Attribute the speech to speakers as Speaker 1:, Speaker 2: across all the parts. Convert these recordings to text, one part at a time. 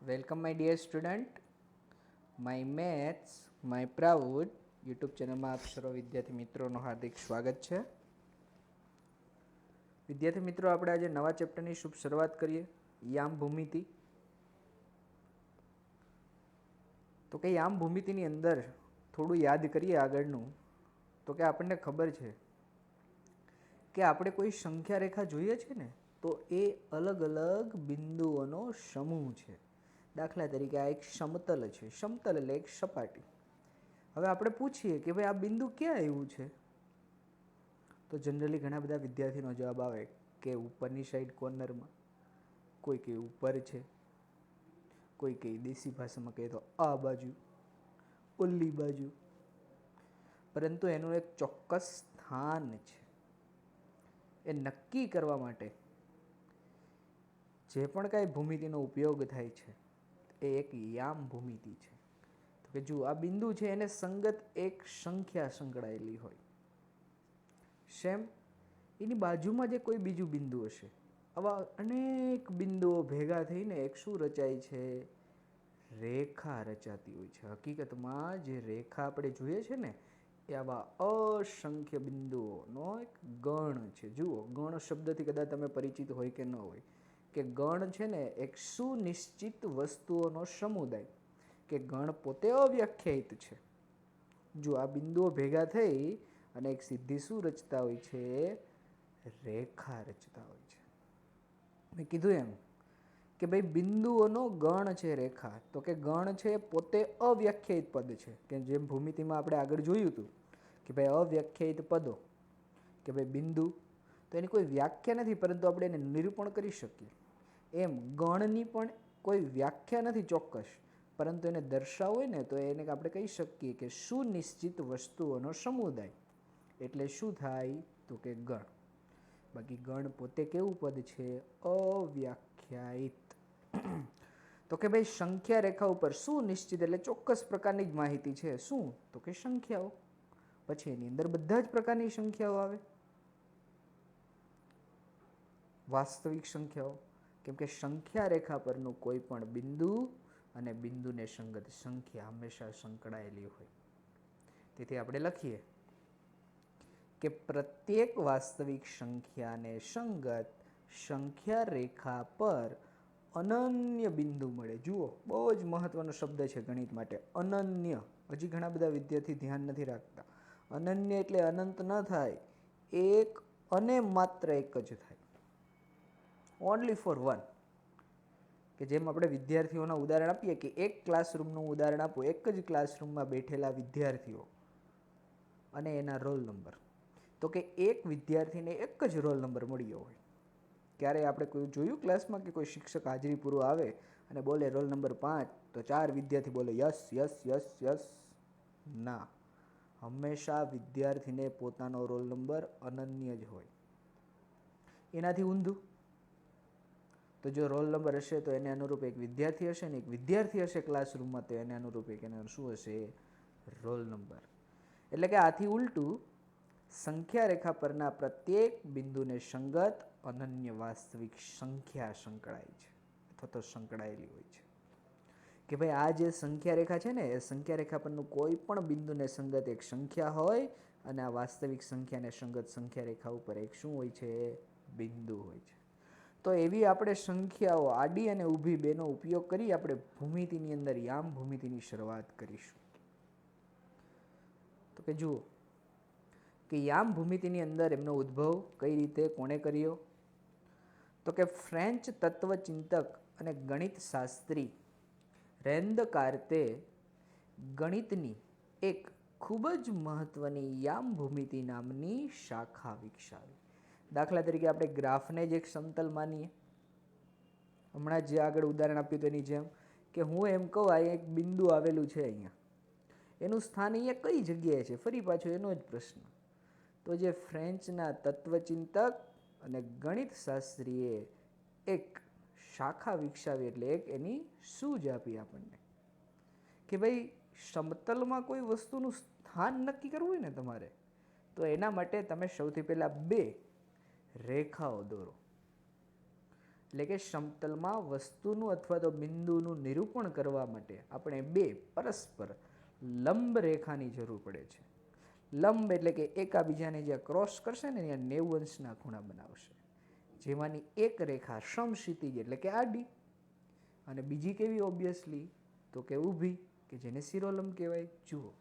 Speaker 1: Welcome my dear student, my maths my proud YouTube ચેનલમાં આપ સર્વ વિદ્યાર્થી મિત્રોનું હાર્દિક સ્વાગત છે. વિદ્યાર્થી મિત્રો, આપણે આજે નવા ચેપ્ટરની શુભ શરૂઆત કરીએ. યામ ભૂમિતિ. તો કે યામ ભૂમિતિની અંદર થોડું યાદ કરીએ આગળનું. તો કે આપણને ખબર છે કે આપણે કોઈ સંખ્યા રેખા જોઈએ છે ને, તો એ અલગ અલગ બિંદુઓનો સમૂહ છે. દાખલા તરીકે આ એક સમતલ છે. સમતલ એટલે એક સપાટી. હવે આપણે પૂછીએ કે ભાઈ આ બિંદુ ક્યાં આવ્યું છે, તો જનરલી ઘણા બધા વિદ્યાર્થીનો જવાબ આવે કે ઉપરની સાઈડ કોર્નરમાં, કોઈ કે ઉપર છે, કોઈ કે દેશી ભાષામાં કહે તો આ બાજુ, ઓલી બાજુ. પરંતુ એનું એક ચોક્કસ સ્થાન છે. એ નક્કી કરવા માટે જે પણ કાંઈ ભૂમિતિનો ઉપયોગ થાય છે એ એક યામ ભૂમિતિ છે. તો કે જુઓ, આ બિંદુ છે એને સંગત એક સંખ્યા સંકળાયેલી હોય. સેમ એની બાજુમાં જે કોઈ બીજું બિંદુ હશે. આવા અનેક બિંદુઓ ભેગા થઈને એક શું રચાય છે? રેખા રચાતી હોય છે. હકીકતમાં જે રેખા આપણે જોઈએ છે ને, એ આવા અસંખ્ય બિંદુઓનો એક ગણ છે. જુઓ, ગણ શબ્દથી કદાચ તમે પરિચિત હોય કે ન હોય, કે ગણ છે ને એક સુનિશ્ચિત વસ્તુઓનો સમુદાય, કે ગણ પોતે અવ્યાખ્યાયિત છે. જો આ બિંદુઓ ભેગા થઈ અને એક સીધી શું રચતા હોય છે? રેખા રચતા હોય છે. મેં કીધું એમ કે ભાઈ બિંદુઓનો ગણ છે રેખા. તો કે ગણ છે પોતે અવ્યાખ્યાયિત પદ છે. કે જેમ ભૂમિતિમાં આપણે આગળ જોયું હતું કે ભાઈ અવ્યાખ્યાયિત પદો, કે ભાઈ બિંદુ તો એની કોઈ વ્યાખ્યા નથી, પરંતુ આપણે એને નિરૂપણ કરી શકીએ. એમ ગણની પણ કોઈ વ્યાખ્યા નથી ચોક્કસ, પરંતુ એને દર્શાવવું હોય ને તો એને આપણે કહી શકીએ કે સુનિશ્ચિત વસ્તુઓનો સમુદાય. એટલે શું થાય? તો કે ગણ. બાકી ગણ પોતે કેવું પદ છે? અવ્યાખ્યાયિત. તો કે ભાઈ સંખ્યા રેખા ઉપર સુનિશ્ચિત એટલે ચોક્કસ પ્રકારની જ માહિતી છે. શું? તો કે સંખ્યાઓ. પછી એની અંદર બધા જ પ્રકારની સંખ્યાઓ આવે, વાસ્તવિક સંખ્યાઓ. કેમ કે સંખ્યા રેખા પરનું કોઈ પણ બિંદુ અને બિંદુને સંગત સંખ્યા હંમેશા સંકળાયેલી હોય. તેથી આપણે લખીએ કે પ્રત્યેક વાસ્તવિક સંખ્યાને સંગત સંખ્યા રેખા પર અનન્ય બિંદુ મળે. જુઓ, બહુ જ મહત્વનો શબ્દ છે ગણિત માટે, અનન્ય. હજી ઘણા બધા વિદ્યાર્થી ધ્યાન નથી રાખતા. અનન્ય એટલે અનંત ન થાય, એક અને માત્ર એક જ થાય. Only for one. કે જેમ આપણે વિદ્યાર્થીઓના ઉદાહરણ આપીએ કે એક ક્લાસરૂમનું ઉદાહરણ આપો, એક જ ક્લાસરૂમમાં બેઠેલા વિદ્યાર્થીઓ અને એના રોલ નંબર. તો કે એક વિદ્યાર્થીને એક જ રોલ નંબર મળ્યો હોય. ક્યારે આપણે કોઈ જોયું ક્લાસમાં કે કોઈ શિક્ષક હાજરી પૂર્વ આવે અને બોલે રોલ નંબર 5, તો 4 વિદ્યાર્થી બોલે યસ યસ યસ યસ? ના. હંમેશા વિદ્યાર્થીને પોતાનો રોલ નંબર અનન્ય જ હોય. એનાથી ઊંધું, તો જો રોલ નંબર હશે તો એને અનુરૂપ એક વિદ્યાર્થી હશે, ને એક વિદ્યાર્થી હશે ક્લાસરૂમમાં, તો એને અનુરૂપ એક એનો શું હશે? Roll number. એટલે કે આથી ઉલટું, સંખ્યા રેખા પરના પ્રત્યેક બિંદુને સંગત અનન્ય વાસ્તવિક સંખ્યા સંકળાય છે અથવા તો સંકળાયેલી હોય છે. કે ભાઈ આ જે સંખ્યા રેખા છે ને, એ સંખ્યા રેખા પરનું કોઈ પણ બિંદુને સંગત એક સંખ્યા હોય, અને આ વાસ્તવિક સંખ્યાને સંગત સંખ્યા રેખા ઉપર એક શું હોય છે? બિંદુ હોય છે. તો એવી આપણે સંખ્યાઓ આડી અને ઊભી બેનો ઉપયોગ કરી આપણે ભૂમિતિની અંદર યામ ભૂમિતિની શરૂઆત કરીશું. તો કે જુઓ કે યામ ભૂમિતિની અંદર એમનો ઉદ્ભવ કઈ રીતે, કોણે કર્યો? તો કે ફ્રેન્ચ તત્વચિંતક અને ગણિત શાસ્ત્રી રેન દેકાર્તે ગણિતની એક ખૂબ જ મહત્વની યામ ભૂમિતિ નામની શાખા વિકસાવી. દાખલા તરીકે આપણે ગ્રાફને જ એક સમતલ માનીએ. હમણાં જે આગળ ઉદાહરણ આપ્યું તેની જેમ, કે હું એમ કહું આ એક બિંદુ આવેલું છે અહીંયા, એનું સ્થાન અહીંયા કઈ જગ્યાએ છે? ફરી પાછો એનો જ પ્રશ્ન. તો જે ફ્રેન્ચના તત્વચિંતક અને ગણિત શાસ્ત્રીએ એક શાખા વિકસાવી, એટલે એક એની સૂઝ આપી આપણને કે ભાઈ સમતલમાં કોઈ વસ્તુનું સ્થાન નક્કી કરવું હોય ને તમારે, તો એના માટે તમે સૌથી પહેલાં બે રેખાઓ દોરો. એટલે કે સમતલમાં વસ્તુનું અથવા તો બિંદુનું નિરૂપણ કરવા માટે આપણે બે પરસ્પર લંબ રેખાની જરૂર પડે છે. લંબ એટલે કે એકાબીજાને જ્યાં ક્રોસ કરશે ને ત્યાં 90 અંશના ખૂણા બનાવશે, જેમાંની એક રેખા સમક્ષિતિજ એટલે કે આડી અને બીજી કેવી ઓબ્વિયસલી તો કે ઊભી કે જેને શિરોલંબ કહેવાય. જુઓ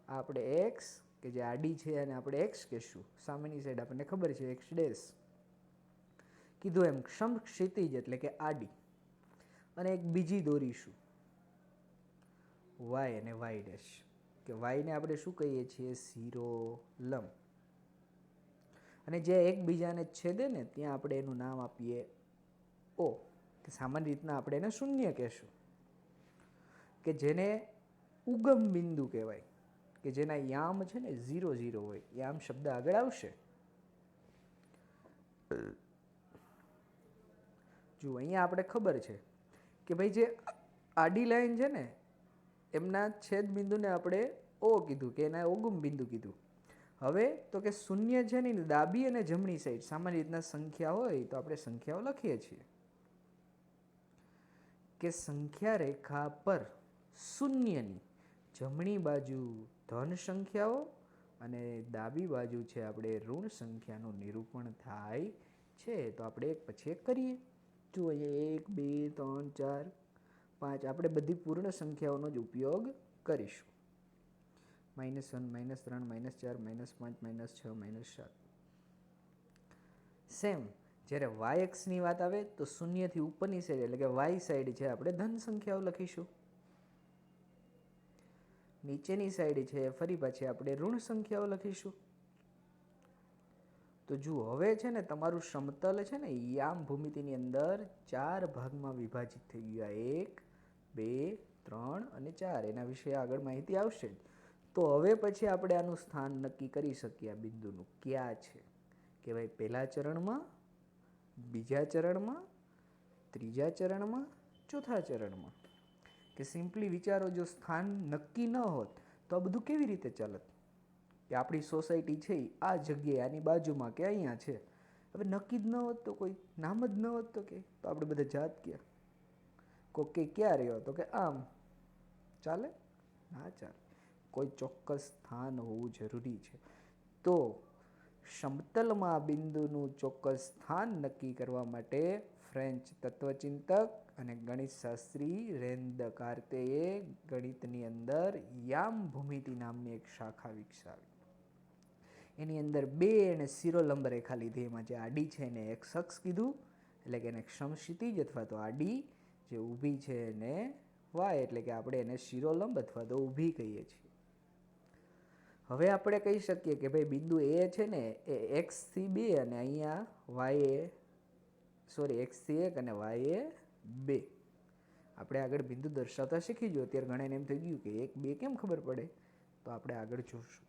Speaker 1: આપણે એક્સ કે જે આડી છે અને આપણે એક્સ કહેશું, સામેની સાઈડ આપણને ખબર છે એક્સ ડેશ કીધું એમ. સમક્ષિતિજ એટલે કે આડી અને એક બીજી દોરીશું વાય અને વાય ડેશ કે વાયને આપણે શું કહીએ છીએ શિરોલંબ, અને જે એકબીજાને છેદે ને ત્યાં આપણે એનું નામ આપીએ ઓ, કે સામાન્ય રીતના આપણે એને શૂન્ય કહેશું, કે જેને ઉગમ બિંદુ કહેવાય, કે જેના યામ છે ને 0 0 હોય. યામ શબ્દ આગળ આવશે. જો અહીંયા આપણે ખબર છે કે ભાઈ જે આડી લાઈન છે ને એમના છેદ બિંદુને આપણે ઓ કીધું કે એના ઉગમ બિંદુ કીધું. હવે તો કે શૂન્ય છે ને ડાબી અને જમણી સાઈડ સામાન્ય રીતના સંખ્યા હોય તો આપણે સંખ્યાઓ લખીએ છીએ કે સંખ્યા રેખા પર શૂન્યની જમણી બાજુ ધન સંખ્યાઓ અને ડાબી બાજુ છે આપણે ઋણ સંખ્યાનું નિરૂપણ થાય છે. તો આપણે એક પછી એક કરીએ. જો અહીંયા 1 2 3 4 5 આપણે બધી પૂર્ણ સંખ્યાઓનો જ ઉપયોગ કરીશું. -1 -3 -4 -5 -6 -7. સેમ જ્યારે વાય અક્ષની વાત આવે તો શૂન્યથી ઉપરની સાઈડ એટલે કે વાય સાઈડ છે આપણે ધન સંખ્યાઓ લખીશું. નીચેની સાઈડ છે ફરી પાછી આપણે ઋણ સંખ્યાઓ લખીશું. તો જુઓ હવે છે ને તમારું સમતલ છે ને યામ ભૂમિતિની અંદર 4 ભાગમાં વિભાજિત થઈ ગયું. 1 2 3 અને 4 એના વિશે આગળ માહિતી આવશે જ. તો હવે પછી આપણે આનું સ્થાન નક્કી કરી શકીએ આ બિંદુનું ક્યાં છે, કે ભાઈ પહેલા ચરણમાં, બીજા ચરણમાં, ત્રીજા ચરણમાં, ચોથા ચરણમાં. કે સિમ્પલી વિચારો જો સ્થાન નક્કી ન હોત તો આ બધું કેવી રીતે ચાલત, કે આપણી સોસાયટી છે આ જગ્યાએ આની બાજુમાં કે અહીંયા છે. હવે નક્કી જ ન હોત તો કોઈ નામ જ ન હોત તો આપણે બધા જાત ક્યાં, કોઈ કે ક્યાં રહ્યો તો કે આમ ચાલે ના ચાલે. કોઈ ચોક્કસ સ્થાન હોવું જરૂરી છે. તો સમતલમાં બિંદુનું ચોક્કસ સ્થાન નક્કી કરવા માટે ફ્રેન્ચ તત્વચિંતક અને ગણિતશાસ્ત્રી રેન દેકાર્તેએ ગણિતની અંદર યામ ભૂમિતિ નામની એક શાખા વિકસાવી. એની અંદર બે એને શિરોલંબ રેખા લીધી. એમાં જે આડી છે એને એક્સ અક્ષ કીધું એટલે કે એને સમક્ષિતિજ અથવા તો આડી, જે ઊભી છે એને વાય એટલે કે આપણે એને શિરોલંબ અથવા તો ઊભી કહીએ છીએ. હવે આપણે કહી શકીએ કે ભાઈ બિંદુ એ છે ને એ એક્સથી 2 અને અહીંયા વાય એક્સથી 1 અને વાય 2. આપણે આગળ બિંદુ દર્શાવતા શીખી જો. અત્યારે ઘણાને એમ થઈ ગયું કે 1 2 કેમ ખબર પડે, તો આપણે આગળ જોશું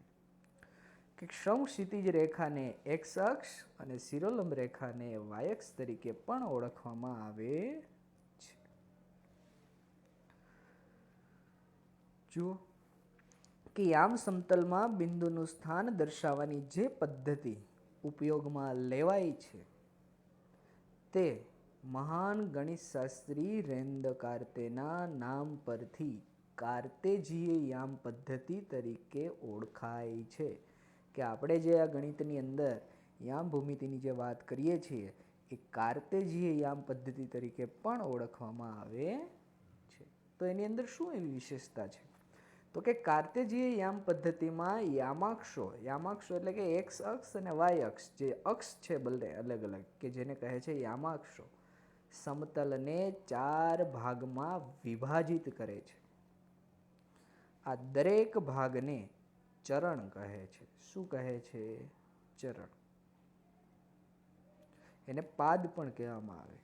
Speaker 1: કે સમક્ષિતિજ રેખાને એક્સ અક્ષ અને શિરોલંબ રેખાને વાય અક્ષ તરીકે પણ ઓળખવામાં આવે છે. જુઓ કે યામ સમતલમાં બિંદુનું સ્થાન દર્શાવવાની જે પદ્ધતિ ઉપયોગમાં લેવાય છે તે મહાન ગણિતશાસ્ત્રી રેન દેકાર્તેના નામ પરથી કાર્તેજીય યામ પદ્ધતિ તરીકે ઓળખાય છે. કે આપણે જે આ ગણિતની અંદર યામ ભૂમિતિની જે વાત કરીએ છીએ એ કાર્તેજીય યામ પદ્ધતિ તરીકે પણ ઓળખવામાં આવે છે. તો એની અંદર શું એવી વિશેષતા છે, તો કે કાર્તેજીય યામ પદ્ધતિમાં યામાક્ષો એટલે કે એક્સ અક્ષ અને વાય અક્ષ, જે અક્ષ છે બંને અલગ અલગ કે જેને કહે છે યામાક્ષો, સમતલને 4 ભાગમાં વિભાજિત કરે છે. આ દરેક ભાગને ચરણ કહે છે. શું કહે છે? ચરણ. એને પાદ પણ કહેવામાં આવે.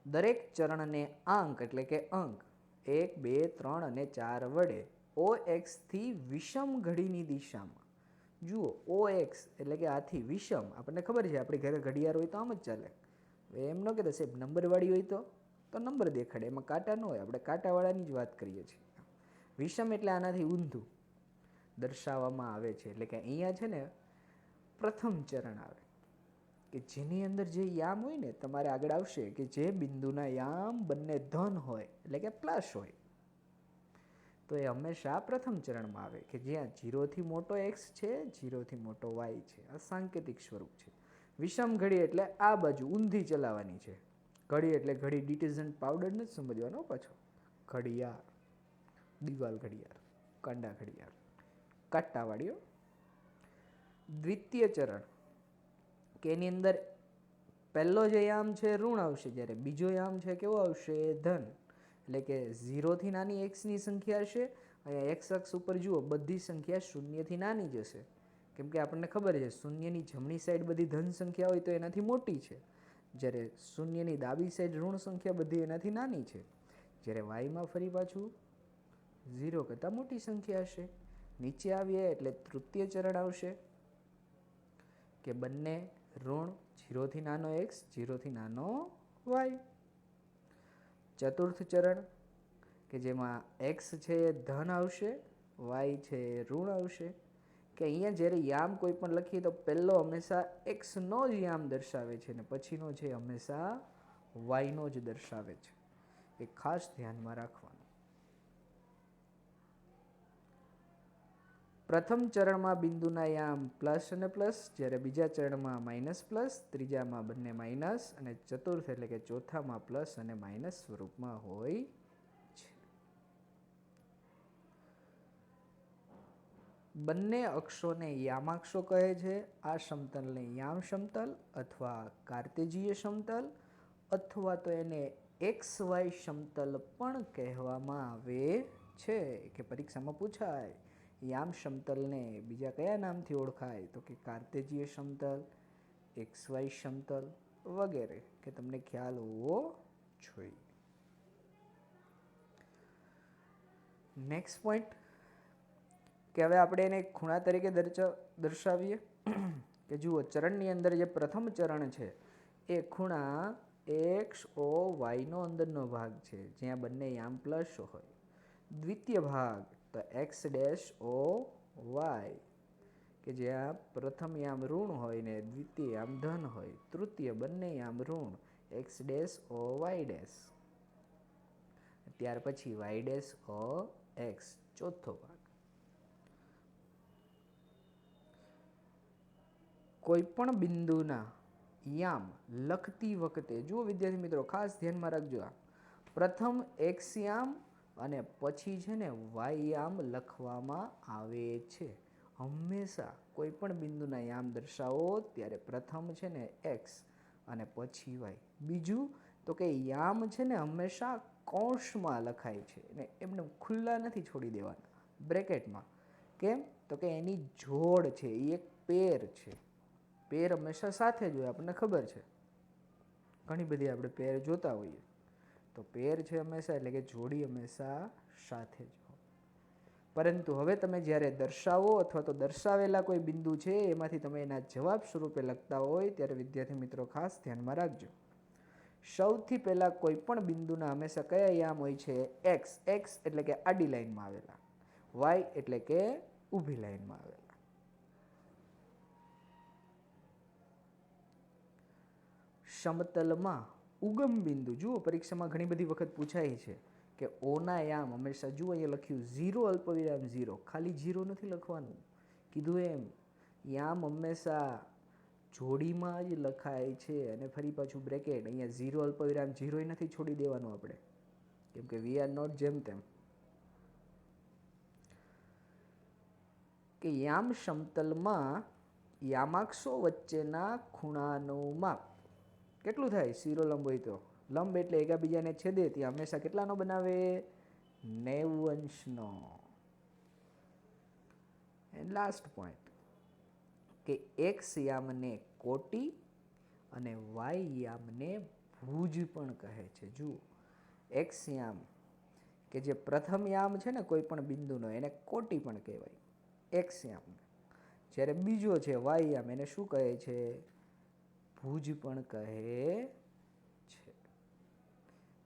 Speaker 1: દરેક ચરણને આંક એટલે કે અંક 1 2 3 અને 4 વડે OX થી વિષમ ઘડીની દિશામાં, જુઓ OX એટલે કે આથી વિષમ, આપણને ખબર છે આપણી ઘરે ઘડિયાળ હોય તો આમ જ ચાલે. એમ ન કહેતા સાહેબ નંબરવાળી હોય તો નંબર દેખાડે, એમાં કાંટા ન હોય, આપણે કાંટાવાળાની જ વાત કરીએ છીએ. વિષમ એટલે આનાથી ઊંધું દર્શાવવામાં આવે છે. એટલે કે અહીંયા છે ને પ્રથમ ચરણ આવે. કે જેની અંદર જે યામ હોય ને તમારે આગળ આવશે કે જે બિંદુના યામ બંને ધન હોય એટલે કે પ્લસ હોય તો એ હંમેશા પ્રથમ ચરણમાં આવે કે જ્યાં 0થી મોટો x છે 0થી મોટો y છે. આ સાંકેતિક સ્વરૂપ છે. વિષમ ઘડી એટલે આ બાજુ ઊંધી ચલાવવાની છે. ઘડી એટલે ઘડી ડિટર્જન્ટ પાવડર નથી સમજવાનો પાછો. ઘડિયાળ, દિવાલ ઘડિયાળ, કાંડા ઘડિયાળ, કાંટાવાળીઓ. દ્વિતીય ચરણ કે એની અંદર પહેલો જે યામ છે ઋણ આવશે, જ્યારે બીજો યામ છે કેવો આવશે ધન. એટલે કે 0થી નાની એક્સની સંખ્યા હશે. અહીંયા એક્સ અક્ષ ઉપર જુઓ બધી સંખ્યા શૂન્યથી નાની જશે, કેમ કે આપણને ખબર છે શૂન્યની જમણી સાઈડ બધી ધન સંખ્યા હોય તો એનાથી મોટી છે, જ્યારે શૂન્યની ડાબી સાઈડ ઋણ સંખ્યા બધી એનાથી નાની છે. જ્યારે વાયમાં ફરી પાછું 0 કરતાં મોટી સંખ્યા હશે. નીચે આવીએ એટલે તૃતીય ચરણ આવશે કે બંને ઋણ, 0થી નાનો એક્સ 0થી નાનો વાય. ચતુર્થ ચરણ કે જેમાં એક્સ છે એ ધન આવશે, વાય છે એ ઋણ આવશે. કે અહીંયા જ્યારે યામ કોઈ પણ લખીએ તો પહેલો હંમેશા એક્સનો જ યામ દર્શાવે છે અને પછીનો છે હંમેશા વાયનો જ દર્શાવે છે. એ ખાસ ધ્યાનમાં રાખવાનું. પ્રથમ ચરણમાં બિંદુના યામ પ્લસ અને પ્લસ, જ્યારે બીજા ચરણમાં માઇનસ પ્લસ, ત્રીજામાં બંને માઇનસ અને ચતુર્થ એટલે કે ચોથામાં પ્લસ અને માઇનસ સ્વરૂપમાં હોય છે. બંને અક્ષોને યામાક્ષો કહે છે. આ સમતલને યામ સમતલ અથવા કાર્તેજીય સમતલ અથવા તો એને એક્સ વાય સમતલ પણ કહેવામાં આવે છે. કે પરીક્ષામાં પૂછાય યામ સમતલને બીજા કયા નામથી ઓળખાય તો કે કાર્તેજીય સમતલ, એક્સ વાય સમતલ વગેરે, કે તમને ખ્યાલ હોવો જોઈએ. નેક્સ્ટ પોઈન્ટ કે હવે આપણે એને ખૂણા તરીકે દર્શાવીએ કે જુઓ ચરણની અંદર જે પ્રથમ ચરણ છે એ ખૂણા એક્સ ઓ વાયનો અંદરનો ભાગ છે જ્યાં બંને યામ પ્લસ હોય. દ્વિતીય ભાગ તો એક્સ ડેશ ઓ વાય કે જ્યાં પ્રથમ યામ ઋણ હોય ને દ્વિતીય યામ ધન હોય. તૃતીય બંને યામ ઋણ x dash o y dash. ત્યાર પછી વાય ડેશ ઓ એક્સ ચોથો ભાગ. કોઈ પણ બિંદુના યામ લખતી વખતે જુઓ વિદ્યાર્થી મિત્રો ખાસ ધ્યાનમાં રાખજો, આ પ્રથમ એક્સ યામ અને પછી છે ને વાય યામ લખવામાં આવે છે. હંમેશા કોઈ પણ બિંદુના યામ દર્શાવો ત્યારે પ્રથમ છે ને એક્સ અને પછી વાય. બીજું તો કે યામ છે ને હંમેશા કૌંસમાં લખાય છે ને એમને ખુલ્લા નથી છોડી દેવાના, બ્રેકેટમાં. કેમ તો કે એની જોડ છે, એ એક પેર છે. પેર હંમેશા સાથે જ હોય, આપણને ખબર છે ઘણી બધી આપણે પેર જોતા હોઈએ તો પેર છે હંમેશા એટલે કે જોડી હંમેશા સાથે જ હોય. પરંતુ હવે તમે જ્યારે દર્શાવો અથવા તો દર્શાવેલા કોઈ બિંદુ છે એમાંથી તમે એના જવાબ સ્વરૂપે લખતા હોય ત્યારે વિદ્યાર્થી મિત્રો ખાસ ધ્યાનમાં રાખજો. સૌથી પહેલાં કોઈ પણ બિંદુના હંમેશા કયા યામ હોય છે એક્સ. એક્સ એટલે કે આડી લાઈનમાં આવેલા, વાય એટલે કે ઊભી લાઈનમાં આવેલા. સમતલમાં ઉગમ બિંદુ જુઓ પરીક્ષામાં ઘણી બધી વખત પૂછાય છે કે ઓના યામ હંમેશા જુઓ અહીંયા લખ્યું 0 અલ્પવિરામ 0, ખાલી 0 નથી લખવાનું. કીધું એમ યામ હંમેશા જોડીમાં જ લખાય છે અને ફરી પાછું બ્રેકેટ. અહીંયા 0 અલ્પવિરામ 0 નથી છોડી દેવાનું આપણે, કેમ કે વી આર નોટ જેમ તેમ. કે યામ સમતલમાં યામાક્ષો વચ્ચેના ખૂણાનું માપ કેટલું થાય? શિરોલંબ હોય તો લંબ એટલે એકબીજાને છેદે ત્યાં હંમેશા કેટલાનો બનાવે? 90 અંશનો. એન્ડ લાસ્ટ પોઈન્ટ કે એક્સ યામને કોટી અને વાય યામને ભુજ પણ કહે છે. જુઓ એક્સ યામ કે જે પ્રથમ યામ છે ને કોઈ પણ બિંદુનો એને કોટી પણ કહેવાય એક્સ યામ. જ્યારે બીજો છે વાય યામ એને શું કહે છે? ભુજ પણ કહે છે.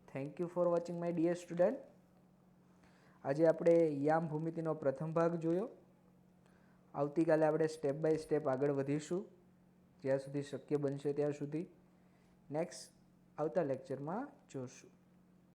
Speaker 1: Thank you for watching my dear student. આજે આપણે યામ ભૂમિતિનો પ્રથમ ભાગ જોયો. આવતીકાલે આપણે સ્ટેપ બાય સ્ટેપ આગળ વધીશું. જ્યાં સુધી શક્ય બનશે ત્યાં સુધી. નેક્સ્ટ આવતા લેક્ચરમાં જોશું.